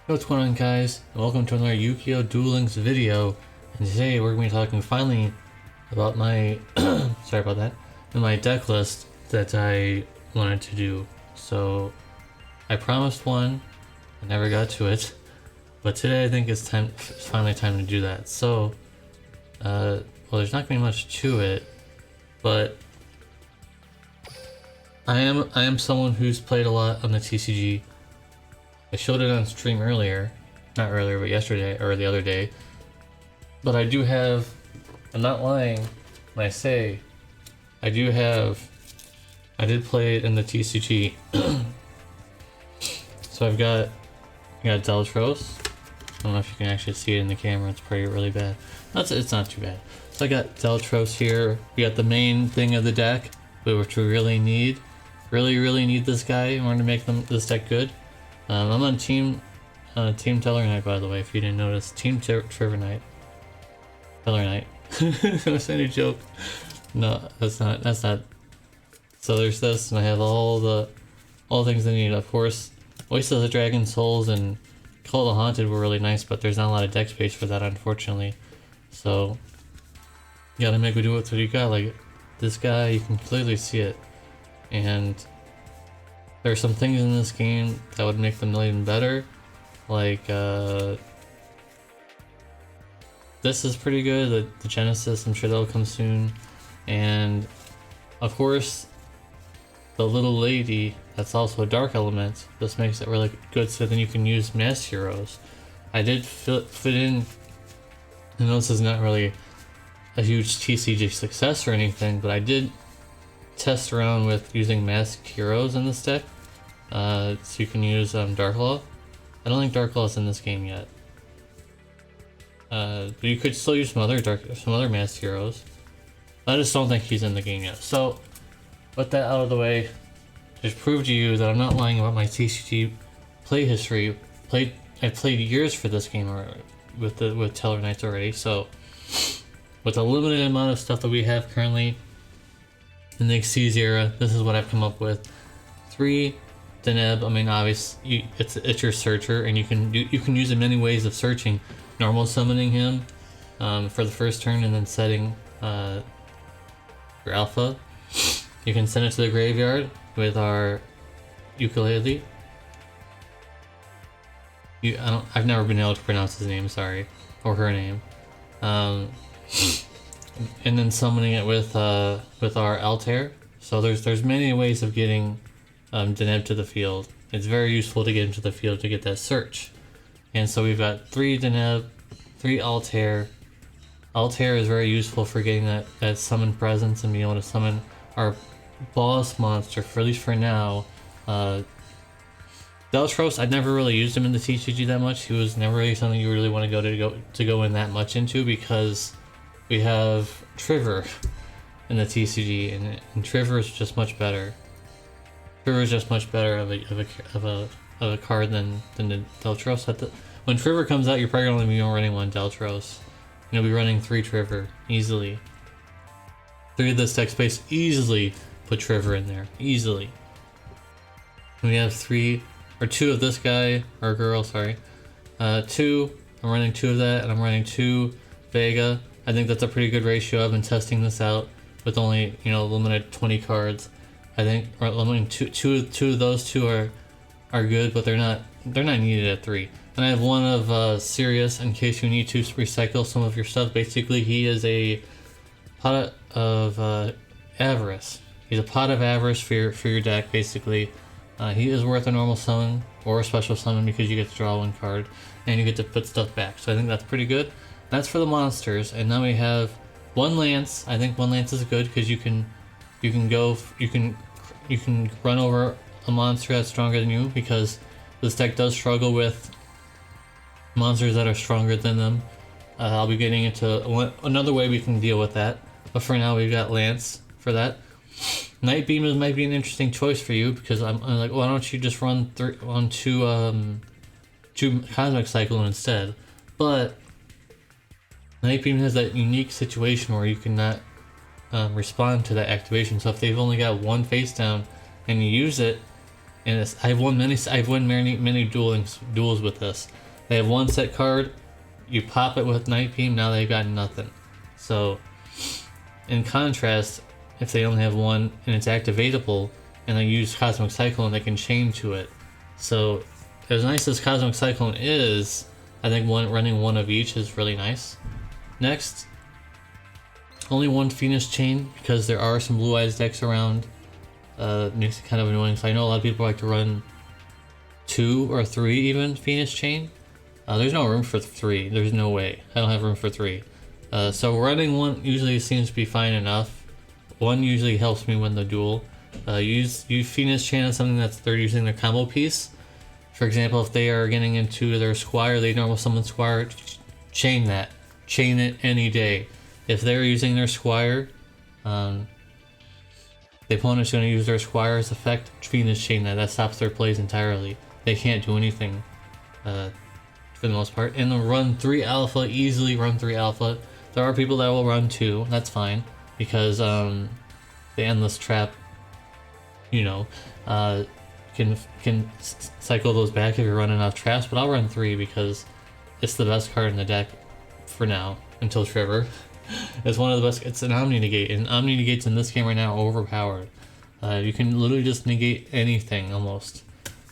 What's going on, guys? Welcome to another Yugioh Duel Links video. And today we're going to be talking finally about my sorry about that, my deck list that I wanted to do. So I promised one, I never got to it, but today I think it's finally time to do that. So well, there's not going to be much to it, but I am someone who's played a lot on the TCG. I showed it on stream earlier, not earlier, but yesterday or the other day. But I do have, I'm not lying when I say, I did play it in the TCG. So I got Deltros. I don't know if you can actually see it in the camera. It's probably really bad. It's not too bad. So I got Deltros here. We got the main thing of the deck, which we really need. Really need this guy in order to make this deck good. I'm on Team Tellarknight, by the way, if you didn't notice. Team Tellarknight. That's a joke. No, that's not. So there's this, and I have all the things I need. Of course, Voice of the Dragon, Souls, and Call of the Haunted were really nice, but there's not a lot of deck space for that, unfortunately. So you gotta make do with what you got. Like this guy, you can clearly see it, and there's some things in this game that would make them even better, like this is pretty good, the Genesis. I'm sure that'll come soon, and of course the little lady that's also a dark element. This makes it really good, so then you can use mass heroes. I did fit in, I know this is not really a huge TCG success or anything, but I did test around with using masked heroes in this deck. So you can use Dark Law. I don't think Dark Law is in this game yet. But you could still use some other masked heroes. I just don't think he's in the game yet. So with that out of the way, just prove to you that I'm not lying about my TCG play history. I played years for this game with Tellarknights already. So with a limited amount of stuff that we have currently in the Xyz era, this is what I've come up with. 3 Deneb. I mean, obviously, it's your searcher, and you can use in many ways of searching. Normal summoning him for the first turn, and then setting your alpha. You can send it to the graveyard with our ukulele. I've never been able to pronounce his name, sorry, or her name. And then summoning it with our Altair. So there's many ways of getting Deneb to the field. It's very useful to get him to the field to get that search. And so we've got 3 Deneb, 3 Altair. Altair is very useful for getting that summon presence and being able to summon our boss monster, for at least for now. Deltros, I never really used him in the TCG that much. He was never really something you really want to go in that much into, because we have Trivor in the TCG, and Trivor is just much better. Trivor is just much better of a card than the Deltros. When Trivor comes out, you're probably only be running 1 Deltros. You'll be running 3 Trivor easily. 3 of this deck space, easily put Trivor in there, easily. And we have 2 of this guy or girl, sorry. 2. I'm running 2 of that, and I'm running 2 Vega. I think that's a pretty good ratio. I've been testing this out with only limited 20 cards. I think limiting two of those 2 are good, but they're not needed at 3. And I have 1 of Sirius in case you need to recycle some of your stuff. Basically, he is a pot of avarice. He's a pot of avarice for your deck. Basically, he is worth a normal summon or a special summon because you get to draw 1 card and you get to put stuff back. So I think that's pretty good. That's for the monsters. And now we have 1 Lance. I think 1 Lance is good because you can run over a monster that's stronger than you, because this deck does struggle with monsters that are stronger than them. I'll be getting into another way we can deal with that, but for now we've got Lance for that. Night Beam might be an interesting choice for you, because I'm like, why don't you just run 2 Cosmic Cycle instead? But Night Beam has that unique situation where you cannot respond to that activation. So if they've only got 1 face down and you use it, and I've won many duels with this. They have one set card, you pop it with Night Beam, now they've got nothing. So, in contrast, if they only have one and it's activatable, and they use Cosmic Cyclone, they can chain to it. So, as nice as Cosmic Cyclone is, I think running one of each is really nice. Next, only one Phoenix Chain, because there are some Blue Eyes decks around. Makes it kind of annoying, so I know a lot of people like to run 2 or 3 even Phoenix Chain. There's no room for 3, there's no way. I don't have room for 3. So running 1 usually seems to be fine enough. 1 usually helps me win the duel. Use Phoenix Chain on something that they're using their combo piece. For example, if they are getting into their Squire, they normal summon Squire, chain that. Chain it any day. If they're using their Squire, the opponent's going to use their Squire's effect, Phoenix Chain that. That stops their plays entirely. They can't do anything for the most part. And then run 3 alpha, easily run 3 alpha. There are people that will run 2, that's fine, because the Endless Trap, you know, can cycle those back if you're running out of traps, but I'll run 3 because it's the best card in the deck for now, until Trevor. It's one of the best. It's an Omni Negate, and Omni Negates in this game right now are overpowered. You can literally just negate anything, almost.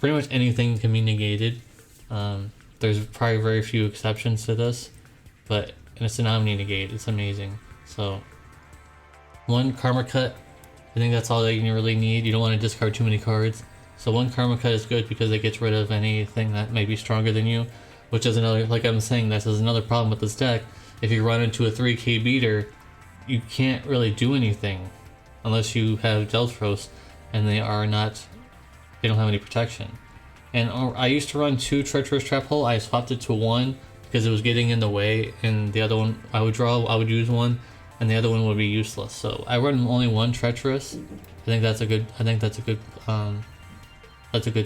Pretty much anything can be negated. There's probably very few exceptions to this, but it's an Omni Negate. It's amazing. So, 1 Karma Cut. I think that's all that you really need. You don't want to discard too many cards. So 1 Karma Cut is good because it gets rid of anything that may be stronger than you, which is another, like I'm saying, this is another problem with this deck. If you run into a 3k beater, you can't really do anything unless you have Deltros, and they don't have any protection. And I used to run 2 Treacherous Trap Hole. I swapped it to 1 because it was getting in the way, and the other one I would use 1, and the other one would be useless. So I run only 1 Treacherous. I think that's a good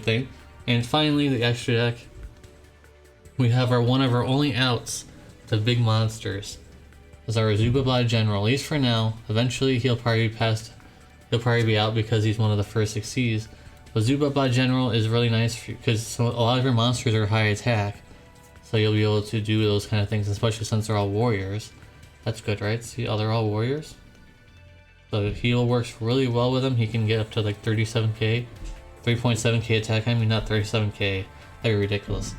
thing. And finally, the extra deck. We have one of our only outs, the big monsters. Is our Zubabla General. At least for now. Eventually he'll probably be out because he's one of the first 6Cs. But Zubabla General is really nice because a lot of your monsters are high attack. So you'll be able to do those kind of things, especially since they're all warriors. That's good, right? See, they're all warriors. So heal works really well with him. He can get up to like 37k. 3.7k attack, I mean not 37k. That'd be ridiculous.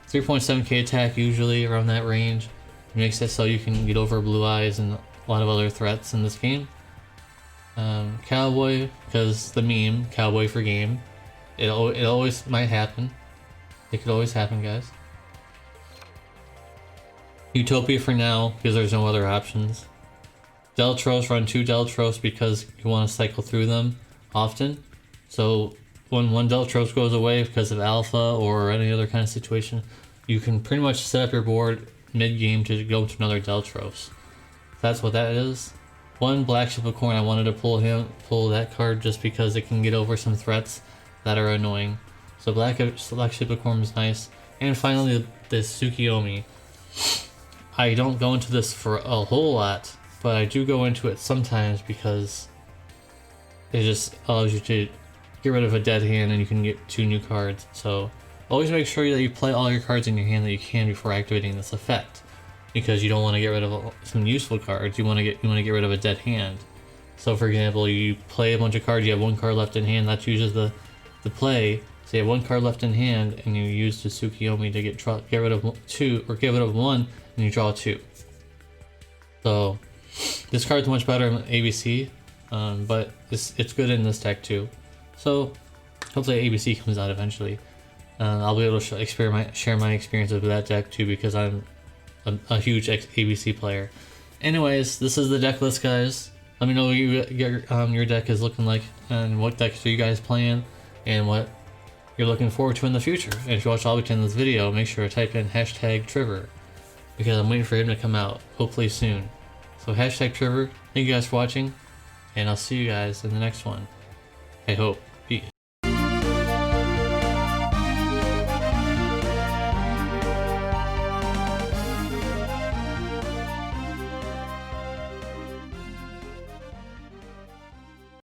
3.7k attack usually around that range. It makes it so you can get over Blue Eyes and a lot of other threats in this game. Cowboy, because the meme, Cowboy for game. It always might happen. It could always happen, guys. Utopia for now, because there's no other options. Deltros, run 2 Deltros because you want to cycle through them often. So when one Deltros goes away because of alpha or any other kind of situation, you can pretty much set up your board mid-game to go to another Deltros. That's what that is. 1 Black Ship of Corn, I wanted to pull that card just because it can get over some threats that are annoying. So Black Ship of Corn is nice. And finally, the Tsukiyomi. I don't go into this for a whole lot, but I do go into it sometimes because it just allows you to get rid of a dead hand and you can get 2 new cards. So always make sure that you play all your cards in your hand that you can before activating this effect, because you don't want to get rid of some useful cards. You want to get rid of a dead hand. So for example, you play a bunch of cards, you have 1 card left in hand. That's usually the play. So you have 1 card left in hand, and you use the Tsukiyomi to get rid of 2 or get rid of 1, and you draw 2. So this card's much better in ABC, but it's good in this deck too. So hopefully ABC comes out eventually. I'll be able to share my experiences with that deck too, because I'm a huge ABC player. Anyways, this is the deck list, guys. Let me know what your deck is looking like, and what decks are you guys playing, and what you're looking forward to in the future. And if you watch all the way to the end of this video, make sure to type in #Trevor, because I'm waiting for him to come out, hopefully soon. So #Trevor, thank you guys for watching, and I'll see you guys in the next one. I hope.